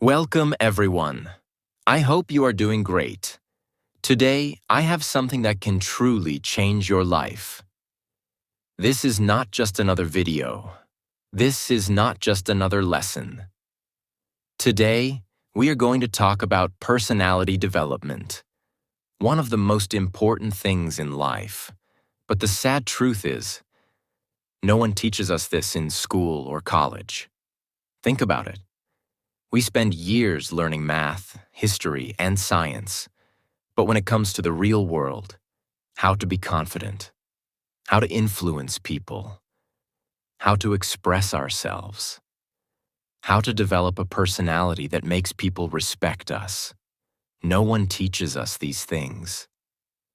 Welcome, everyone. I hope you are doing great. Today, I have something that can truly change your life. This is not just another video. This is not just another lesson. Today, we are going to talk about personality development, one of the most important things in life. But the sad truth is, no one teaches us this in school or college. Think about it. We spend years learning math, history, and science. But when it comes to the real world, how to be confident, how to influence people, how to express ourselves, how to develop a personality that makes people respect us, no one teaches us these things.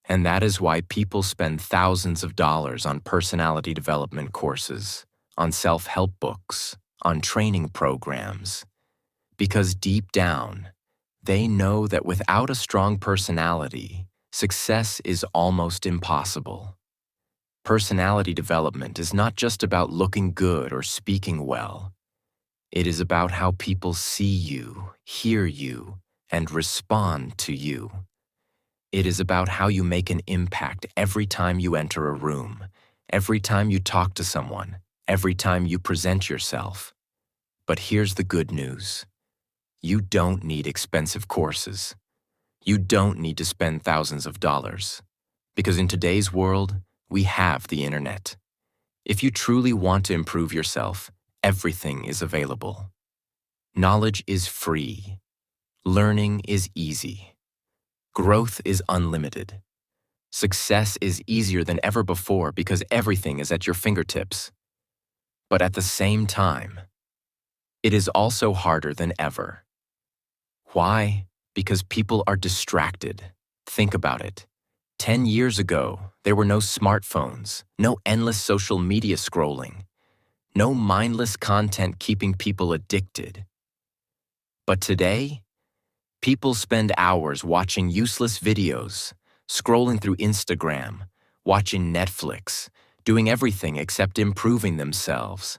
And that is why people spend thousands of dollars on personality development courses, on self-help books, on training programs. Because deep down, they know that without a strong personality, success is almost impossible. Personality development is not just about looking good or speaking well. It is about how people see you, hear you, and respond to you. It is about how you make an impact every time you enter a room, every time you talk to someone, every time you present yourself. But here's the good news. You don't need expensive courses. You don't need to spend thousands of dollars. Because in today's world, we have the internet. If you truly want to improve yourself, everything is available. Knowledge is free. Learning is easy. Growth is unlimited. Success is easier than ever before because everything is at your fingertips. But at the same time, it is also harder than ever. Why? Because people are distracted. Think about it. 10 years ago, there were no smartphones, no endless social media scrolling, no mindless content keeping people addicted. But today, people spend hours watching useless videos, scrolling through Instagram, watching Netflix, doing everything except improving themselves.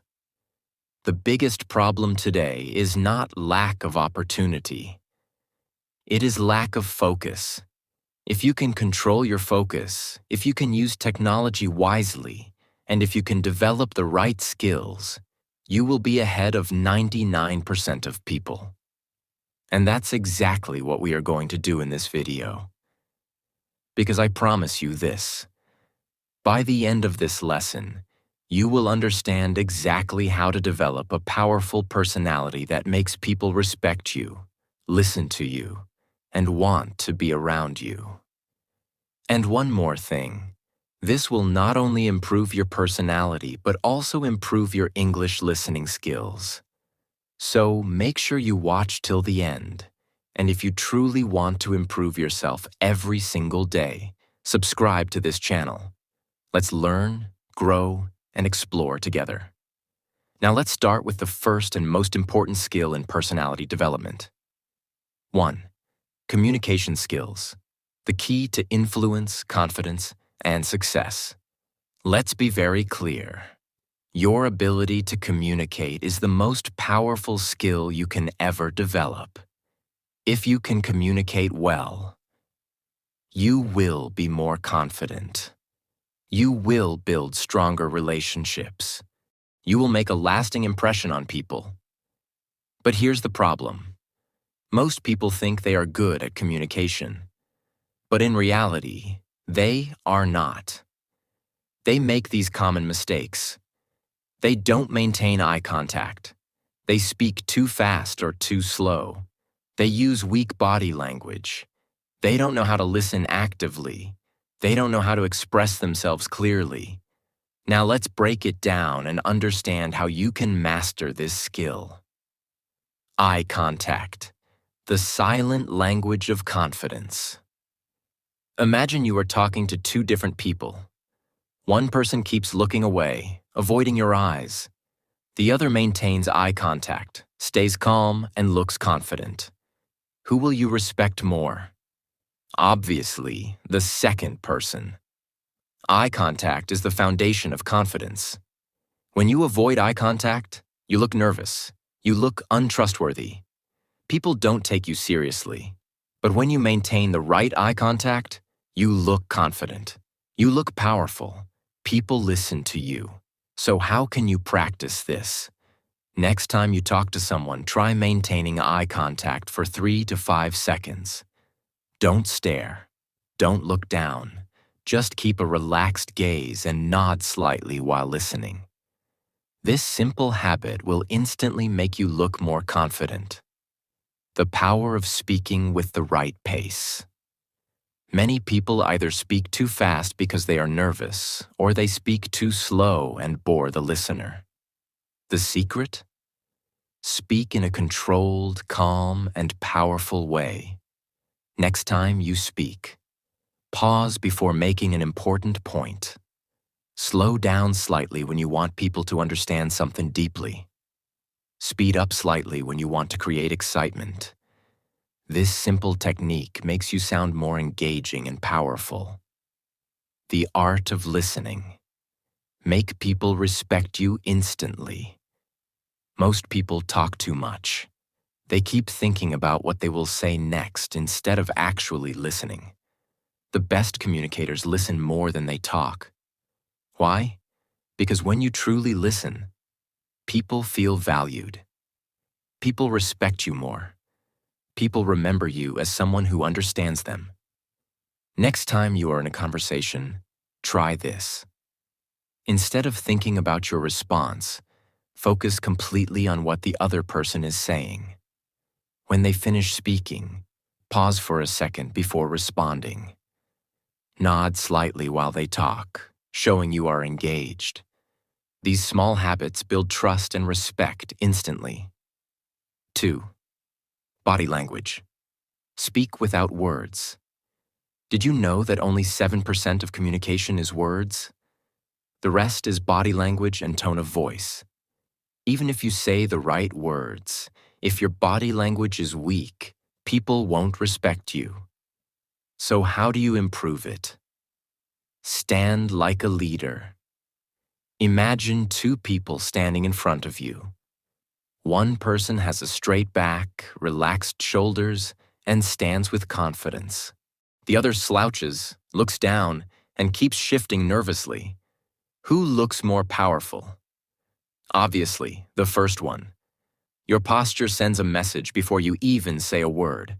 The biggest problem today is not lack of opportunity. It is lack of focus. If you can control your focus, if you can use technology wisely, and if you can develop the right skills, you will be ahead of 99% of people. And that's exactly what we are going to do in this video. Because I promise you this, by the end of this lesson, you will understand exactly how to develop a powerful personality that makes people respect you, listen to you, and want to be around you. And one more thing, this will not only improve your personality, but also improve your English listening skills. So make sure you watch till the end. And if you truly want to improve yourself every single day, subscribe to this channel. Let's learn, grow, and explore together. Now let's start with the first and most important skill in personality development. 1. Communication skills, the key to influence, confidence, and success. Let's be very clear. Your ability to communicate is the most powerful skill you can ever develop. If you can communicate well, you will be more confident. You will build stronger relationships. You will make a lasting impression on people. But here's the problem. Most people think they are good at communication. But in reality, they are not. They make these common mistakes. They don't maintain eye contact. They speak too fast or too slow. They use weak body language. They don't know how to listen actively. They don't know how to express themselves clearly. Now let's break it down and understand how you can master this skill. Eye contact. The silent language of confidence. Imagine you are talking to two different people. One person keeps looking away, avoiding your eyes. The other maintains eye contact, stays calm, and looks confident. Who will you respect more? Obviously, the second person. Eye contact is the foundation of confidence. When you avoid eye contact, you look nervous. You look untrustworthy. People don't take you seriously. But when you maintain the right eye contact, you look confident. You look powerful. People listen to you. So how can you practice this? Next time you talk to someone, try maintaining eye contact for 3 to 5 seconds. Don't stare. Don't look down. Just keep a relaxed gaze and nod slightly while listening. This simple habit will instantly make you look more confident. The power of speaking with the right pace. Many people either speak too fast because they are nervous, or they speak too slow and bore the listener. The secret? Speak in a controlled, calm, and powerful way. Next time you speak, pause before making an important point. Slow down slightly when you want people to understand something deeply. Speed up slightly when you want to create excitement. This simple technique makes you sound more engaging and powerful. The art of listening. Make people respect you instantly. Most people talk too much. They keep thinking about what they will say next instead of actually listening. The best communicators listen more than they talk. Why? Because when you truly listen, people feel valued. People respect you more. People remember you as someone who understands them. Next time you are in a conversation, try this. Instead of thinking about your response, focus completely on what the other person is saying. When they finish speaking, pause for a second before responding. Nod slightly while they talk, showing you are engaged. These small habits build trust and respect instantly. 2. Body language. Speak without words. Did you know that only 7% of communication is words? The rest is body language and tone of voice. Even if you say the right words, if your body language is weak, people won't respect you. So how do you improve it? Stand like a leader. Imagine 2 people standing in front of you. One person has a straight back, relaxed shoulders, and stands with confidence. The other slouches, looks down, and keeps shifting nervously. Who looks more powerful? Obviously, the first one. Your posture sends a message before you even say a word.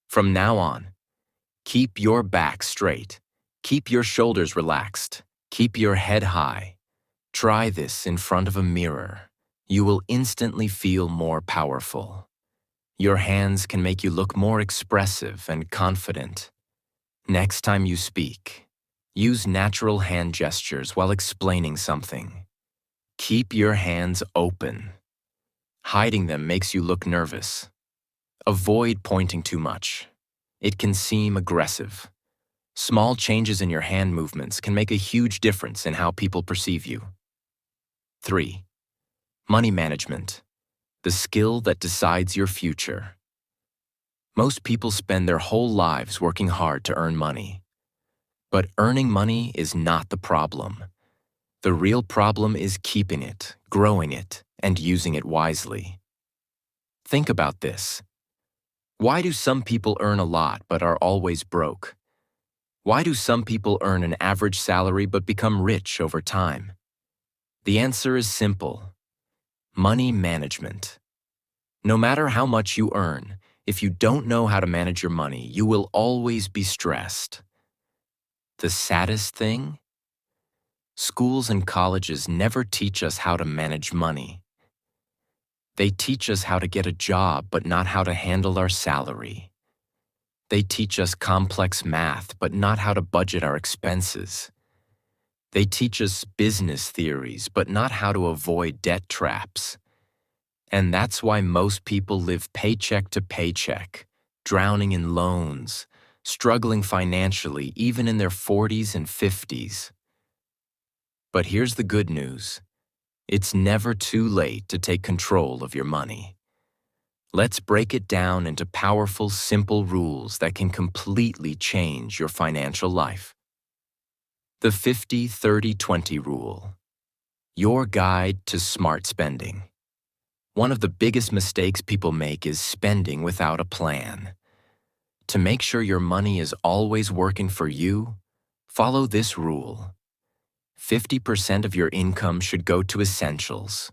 From now on, keep your back straight. Keep your shoulders relaxed. Keep your head high. Try this in front of a mirror. You will instantly feel more powerful. Your hands can make you look more expressive and confident. Next time you speak, use natural hand gestures while explaining something. Keep your hands open. Hiding them makes you look nervous. Avoid pointing too much. It can seem aggressive. Small changes in your hand movements can make a huge difference in how people perceive you. 3. Money management. The skill that decides your future. Most people spend their whole lives working hard to earn money. But earning money is not the problem. The real problem is keeping it, growing it, and using it wisely. Think about this. Why do some people earn a lot but are always broke? Why do some people earn an average salary but become rich over time? The answer is simple. Money management. No matter how much you earn, if you don't know how to manage your money, you will always be stressed. The saddest thing? Schools and colleges never teach us how to manage money. They teach us how to get a job, but not how to handle our salary. They teach us complex math, but not how to budget our expenses. They teach us business theories, but not how to avoid debt traps. And that's why most people live paycheck to paycheck, drowning in loans, struggling financially even in their 40s and 50s. But here's the good news. It's never too late to take control of your money. Let's break it down into powerful, simple rules that can completely change your financial life. The 50-30-20 rule. Your guide to smart spending. One of the biggest mistakes people make is spending without a plan. To make sure your money is always working for you, follow this rule. 50% of your income should go to essentials: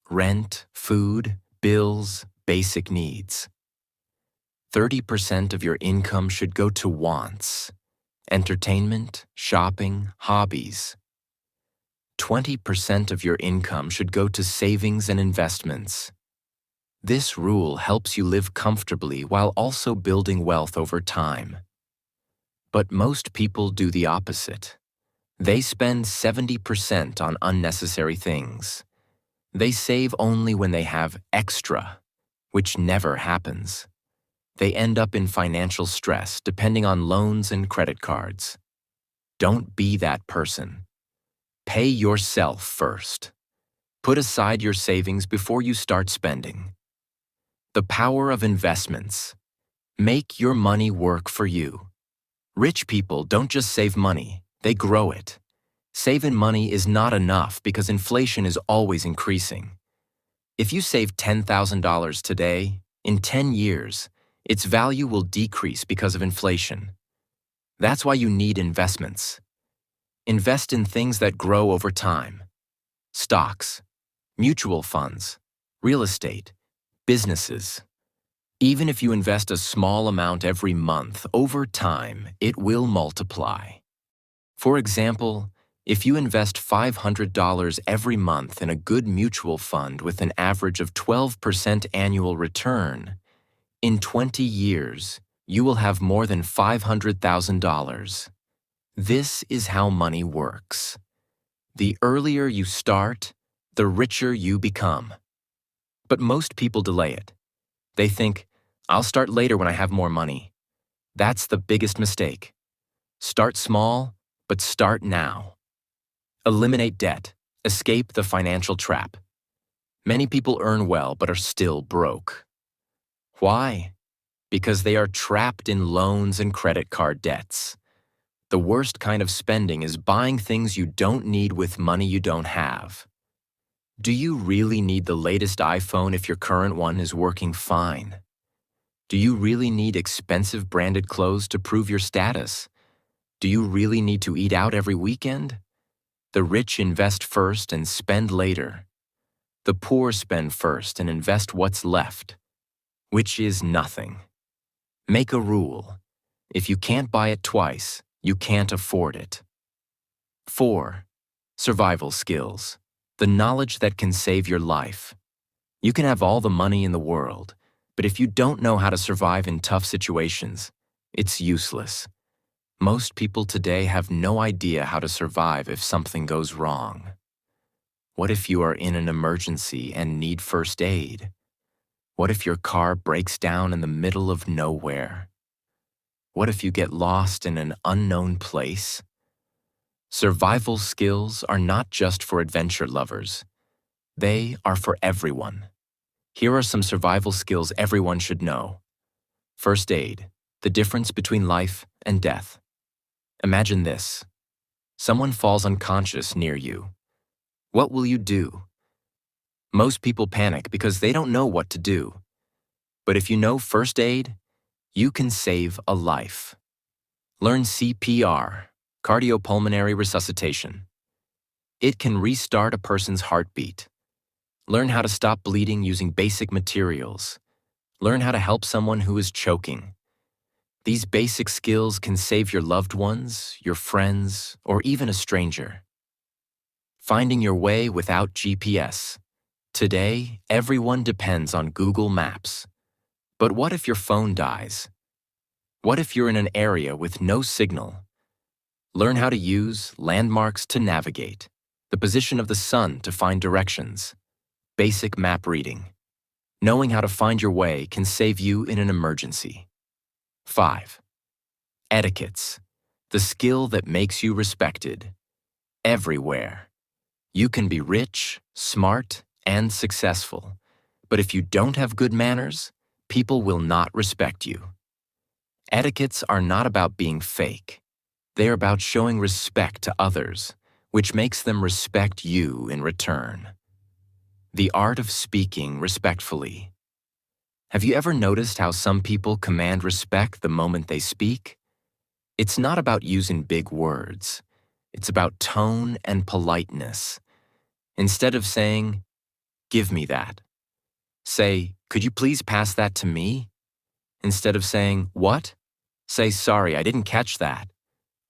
rent, food, bills, basic needs. 30% of your income should go to wants: entertainment, shopping, hobbies. 20% of your income should go to savings and investments. This rule helps you live comfortably while also building wealth over time. But most people do the opposite. They spend 70% on unnecessary things. They save only when they have extra, which never happens. They end up in financial stress depending on loans and credit cards. Don't be that person. Pay yourself first. Put aside your savings before you start spending. The power of investments. Make your money work for you. Rich people don't just save money, they grow it. Saving money is not enough because inflation is always increasing. If you save $10,000 today, in 10 years, its value will decrease because of inflation. That's why you need investments. Invest in things that grow over time. Stocks, mutual funds, real estate, businesses. Even if you invest a small amount every month, over time, it will multiply. For example, if you invest $500 every month in a good mutual fund with an average of 12% annual return, in 20 years, you will have more than $500,000. This is how money works. The earlier you start, the richer you become. But most people delay it. They think, I'll start later when I have more money. That's the biggest mistake. Start small, but start now. Eliminate debt. Escape the financial trap. Many people earn well but are still broke. Why? Because they are trapped in loans and credit card debts. The worst kind of spending is buying things you don't need with money you don't have. Do you really need the latest iPhone if your current one is working fine? Do you really need expensive branded clothes to prove your status? Do you really need to eat out every weekend? The rich invest first and spend later. The poor spend first and invest what's left, which is nothing. Make a rule. If you can't buy it twice, you can't afford it. 4. Survival skills. The knowledge that can save your life. You can have all the money in the world, but if you don't know how to survive in tough situations, it's useless. Most people today have no idea how to survive if something goes wrong. What if you are in an emergency and need first aid? What if your car breaks down in the middle of nowhere? What if you get lost in an unknown place? Survival skills are not just for adventure lovers. They are for everyone. Here are some survival skills everyone should know. First aid, the difference between life and death. Imagine this. Someone falls unconscious near you. What will you do? Most people panic because they don't know what to do. But if you know first aid, you can save a life. Learn CPR, cardiopulmonary resuscitation. It can restart a person's heartbeat. Learn how to stop bleeding using basic materials. Learn how to help someone who is choking. These basic skills can save your loved ones, your friends, or even a stranger. Finding your way without GPS. Today, everyone depends on Google Maps. But what if your phone dies? What if you're in an area with no signal? Learn how to use landmarks to navigate, the position of the sun to find directions, basic map reading. Knowing how to find your way can save you in an emergency. 5. Etiquettes, the skill that makes you respected. Everywhere. You can be rich, smart, and successful, but if you don't have good manners, people will not respect you. Etiquettes are not about being fake. They are about showing respect to others, which makes them respect you in return. The art of speaking respectfully. Have you ever noticed how some people command respect the moment they speak? It's not about using big words. It's about tone and politeness. Instead of saying, "Give me that," say, "Could you please pass that to me?" Instead of saying, "What?" say, "Sorry, I didn't catch that.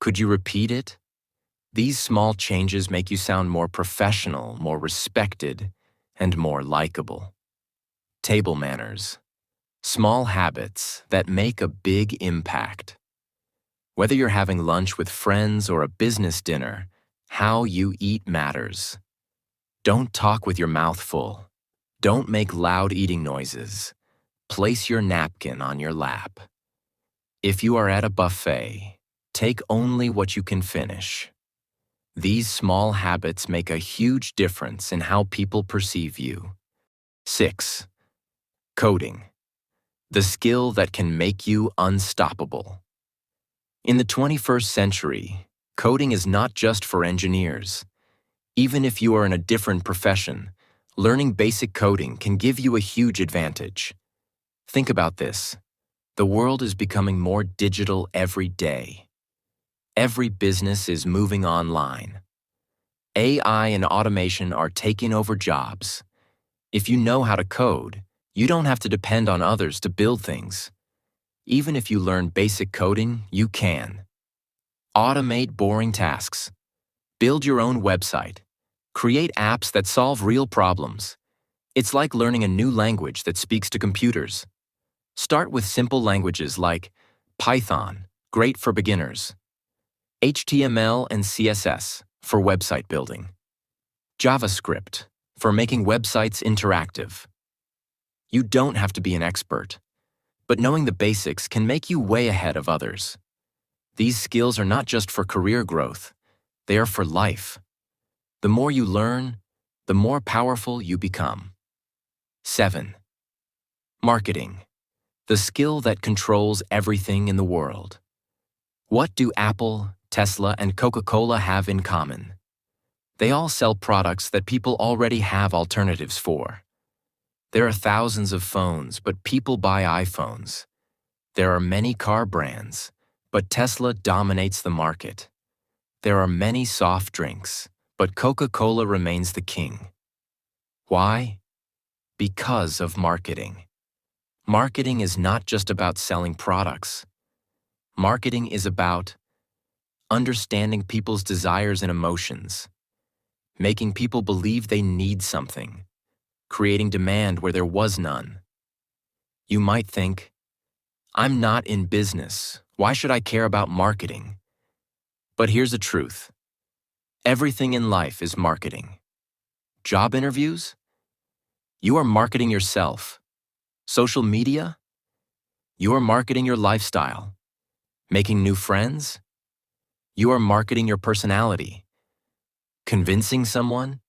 Could you repeat it?" These small changes make you sound more professional, more respected, and more likable. Table manners. Small habits that make a big impact. Whether you're having lunch with friends or a business dinner, how you eat matters. Don't talk with your mouth full. Don't make loud eating noises. Place your napkin on your lap. If you are at a buffet, take only what you can finish. These small habits make a huge difference in how people perceive you. 6. Coding. The skill that can make you unstoppable. In the 21st century, coding is not just for engineers. Even if you are in a different profession, learning basic coding can give you a huge advantage. Think about this. The world is becoming more digital every day. Every business is moving online. AI and automation are taking over jobs. If you know how to code, you don't have to depend on others to build things. Even if you learn basic coding, you can. Automate boring tasks. Build your own website. Create apps that solve real problems. It's like learning a new language that speaks to computers. Start with simple languages like Python, great for beginners. HTML and CSS, for website building. JavaScript, for making websites interactive. You don't have to be an expert, but knowing the basics can make you way ahead of others. These skills are not just for career growth, they are for life. The more you learn, the more powerful you become. 7. Marketing. The skill that controls everything in the world. What do Apple, Tesla, and Coca-Cola have in common? They all sell products that people already have alternatives for. There are thousands of phones, but people buy iPhones. There are many car brands, but Tesla dominates the market. There are many soft drinks, but Coca-Cola remains the king. Why? Because of marketing. Marketing is not just about selling products. Marketing is about understanding people's desires and emotions, making people believe they need something, creating demand where there was none. You might think, "I'm not in business. Why should I care about marketing?" But here's the truth. Everything in life is marketing. Job interviews? You are marketing yourself. Social media? You are marketing your lifestyle. Making new friends? You are marketing your personality. Convincing someone?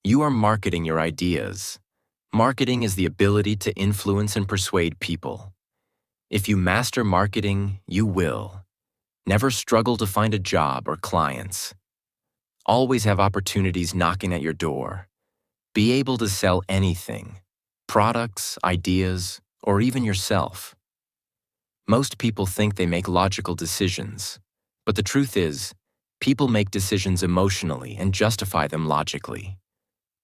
You are marketing your ideas. Marketing is the ability to influence and persuade people. If you master marketing, you will. Never struggle to find a job or clients. Always have opportunities knocking at your door. Be able to sell anything, products, ideas, or even yourself. Most people think they make logical decisions, but the truth is, people make decisions emotionally and justify them logically.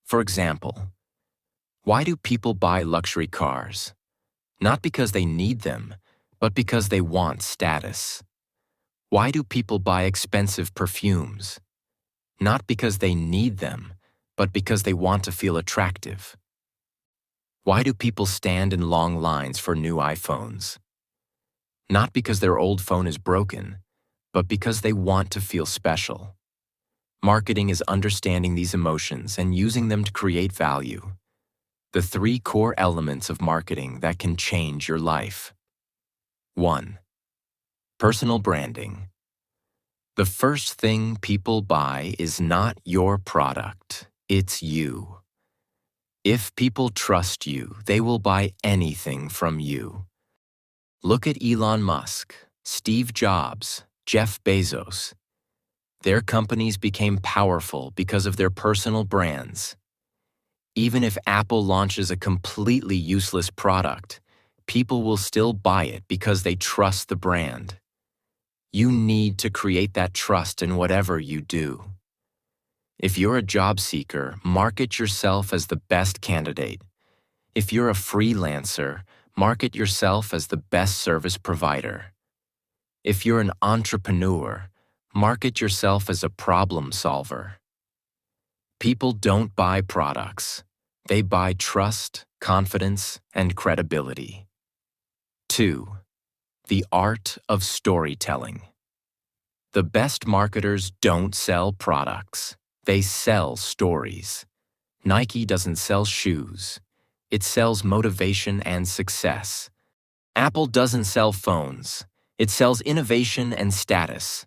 For example, why do people buy luxury cars? Not because they need them, but because they want status. Why do people buy expensive perfumes? Not because they need them, but because they want to feel attractive. Why do people stand in long lines for new iPhones? Not because their old phone is broken, but because they want to feel special. Marketing is understanding these emotions and using them to create value. The 3 core elements of marketing that can change your life. 1. Personal branding. The first thing people buy is not your product, it's you. If people trust you, they will buy anything from you. Look at Elon Musk, Steve Jobs, Jeff Bezos. Their companies became powerful because of their personal brands. Even if Apple launches a completely useless product, people will still buy it because they trust the brand. You need to create that trust in whatever you do. If you're a job seeker, market yourself as the best candidate. If you're a freelancer, market yourself as the best service provider. If you're an entrepreneur, market yourself as a problem solver. People don't buy products. They buy trust, confidence, and credibility. 2. The art of storytelling. The best marketers don't sell products. They sell stories. Nike doesn't sell shoes. It sells motivation and success. Apple doesn't sell phones. It sells innovation and status.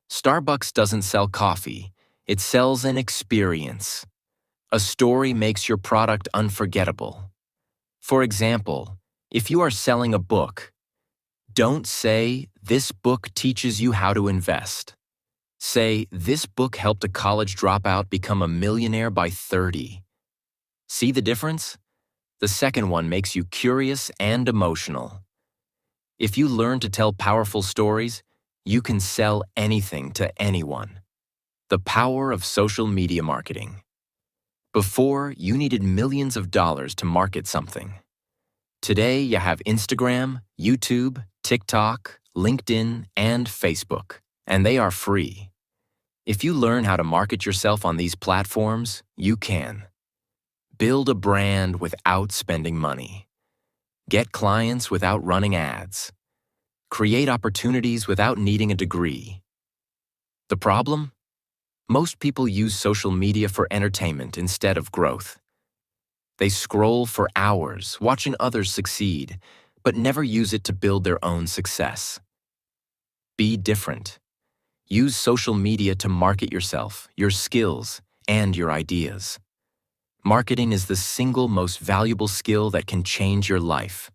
Starbucks doesn't sell coffee. It sells an experience. A story makes your product unforgettable. For example, if you are selling a book, don't say, "This book teaches you how to invest." Say, "This book helped a college dropout become a millionaire by 30. See the difference? The second one makes you curious and emotional. If you learn to tell powerful stories, you can sell anything to anyone. The power of social media marketing. Before, you needed millions of dollars to market something. Today, you have Instagram, YouTube, TikTok, LinkedIn, and Facebook, and they are free. If you learn how to market yourself on these platforms, you can. Build a brand without spending money. Get clients without running ads. Create opportunities without needing a degree. The problem? Most people use social media for entertainment instead of growth. They scroll for hours, watching others succeed, but never use it to build their own success. Be different. Use social media to market yourself, your skills, and your ideas. Marketing is the single most valuable skill that can change your life.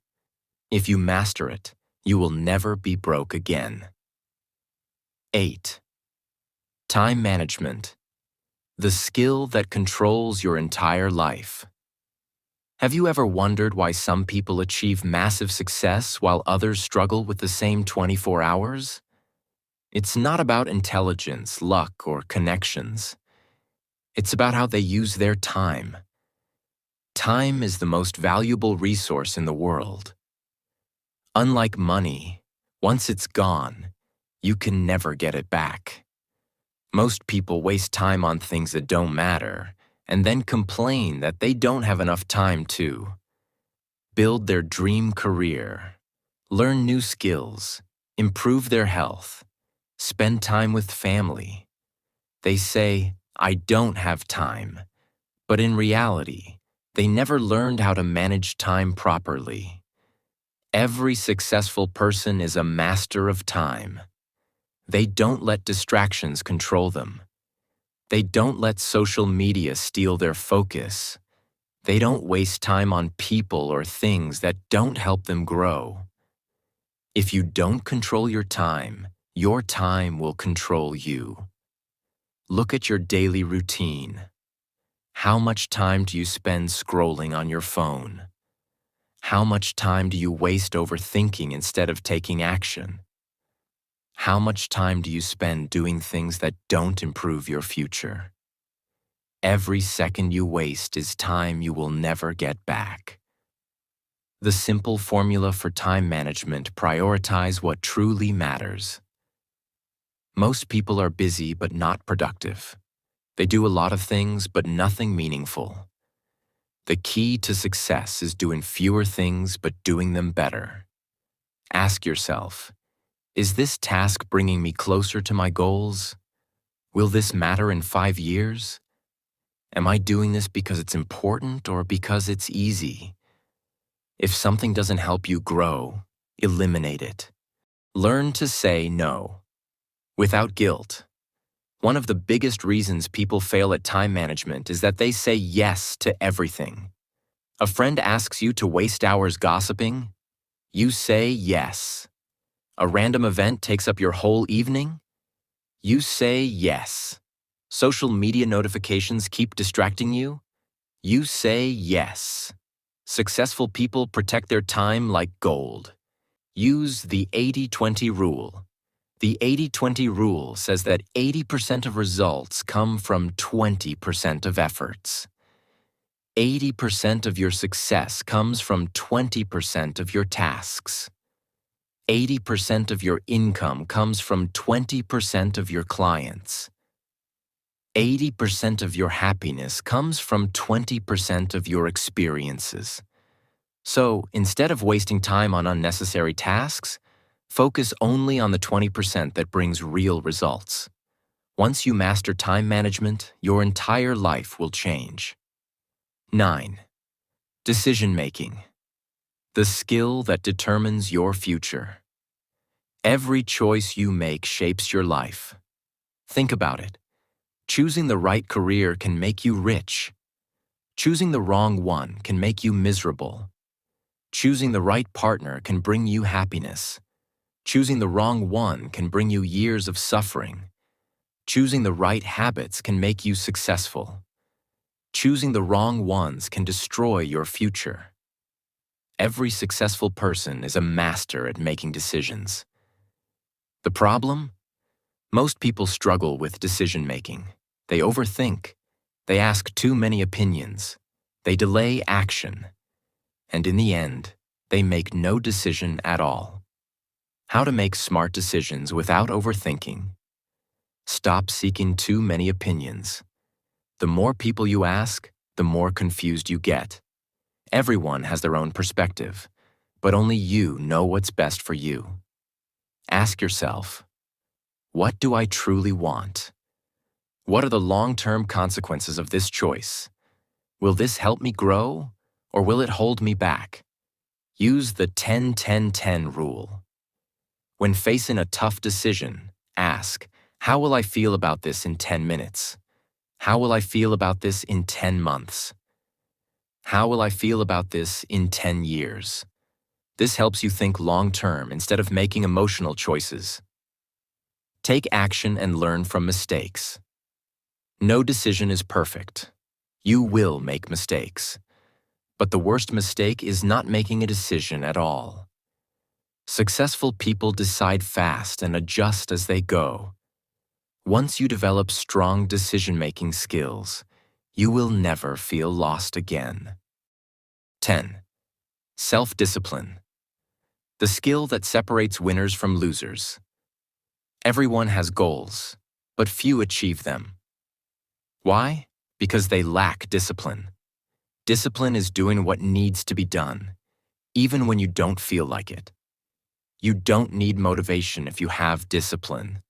If you master it, you will never be broke again. 8. Time management. The skill that controls your entire life. Have you ever wondered why some people achieve massive success while others struggle with the same 24 hours? It's not about intelligence, luck, or connections. It's about how they use their time. Time is the most valuable resource in the world. Unlike money, once it's gone, you can never get it back. Most people waste time on things that don't matter and then complain that they don't have enough time to build their dream career, learn new skills, improve their health, spend time with family. They say, "I don't have time," but in reality, they never learned how to manage time properly. Every successful person is a master of time. They don't let distractions control them. They don't let social media steal their focus. They don't waste time on people or things that don't help them grow. If you don't control your time will control you. Look at your daily routine. How much time do you spend scrolling on your phone? How much time do you waste overthinking instead of taking action? How much time do you spend doing things that don't improve your future? Every second you waste is time you will never get back. The simple formula for time management: prioritize what truly matters. Most people are busy but not productive. They do a lot of things but nothing meaningful. The key to success is doing fewer things but doing them better. Ask yourself, is this task bringing me closer to my goals? Will this matter in 5 years? Am I doing this because it's important or because it's easy? If something doesn't help you grow, eliminate it. Learn to say no, without guilt. One of the biggest reasons people fail at time management is that they say yes to everything. A friend asks you to waste hours gossiping, you say yes. A random event takes up your whole evening, you say yes. Social media notifications keep distracting you, You say yes. Successful people protect their time like gold. Use the 80-20 rule. The 80-20 rule says that 80% of results come from 20% of efforts. 80% of your success comes from 20% of your tasks. 80% of your income comes from 20% of your clients. 80% of your happiness comes from 20% of your experiences. So, instead of wasting time on unnecessary tasks, focus only on the 20% that brings real results. Once you master time management, your entire life will change. 9. Decision making. The skill that determines your future. Every choice you make shapes your life. Think about it. Choosing the right career can make you rich. Choosing the wrong one can make you miserable. Choosing the right partner can bring you happiness. Choosing the wrong one can bring you years of suffering. Choosing the right habits can make you successful. Choosing the wrong ones can destroy your future. Every successful person is a master at making decisions. The problem? Most people struggle with decision-making. They overthink. They ask too many opinions. They delay action. And in the end, they make no decision at all. How to make smart decisions without overthinking. Stop seeking too many opinions. The more people you ask, the more confused you get. Everyone has their own perspective, but only you know what's best for you. Ask yourself, what do I truly want? What are the long-term consequences of this choice? Will this help me grow, or will it hold me back? Use the 10-10-10 rule. When facing a tough decision, ask, how will I feel about this in 10 minutes? How will I feel about this in 10 months? How will I feel about this in 10 years? This helps you think long-term instead of making emotional choices. Take action and learn from mistakes. No decision is perfect. You will make mistakes. But the worst mistake is not making a decision at all. Successful people decide fast and adjust as they go. Once you develop strong decision-making skills, you will never feel lost again. 10. Self-discipline. The skill that separates winners from losers. Everyone has goals, but few achieve them. Why? Because they lack discipline. Discipline is doing what needs to be done, even when you don't feel like it. You don't need motivation if you have discipline.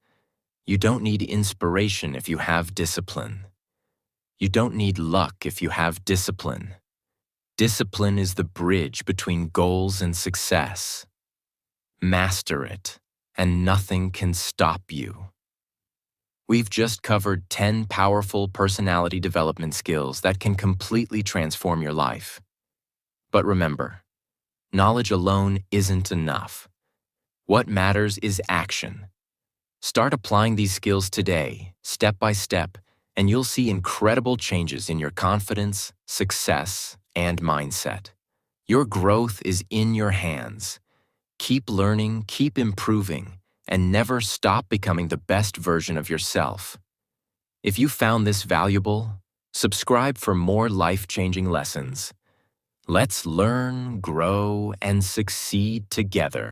You don't need inspiration if you have discipline. You don't need luck if you have discipline. Discipline is the bridge between goals and success. Master it, and nothing can stop you. We've just covered 10 powerful personality development skills that can completely transform your life. But remember, knowledge alone isn't enough. What matters is action. Start applying these skills today, step by step, and you'll see incredible changes in your confidence, success, and mindset. Your growth is in your hands. Keep learning, keep improving, and never stop becoming the best version of yourself. If you found this valuable, subscribe for more life-changing lessons. Let's learn, grow, and succeed together.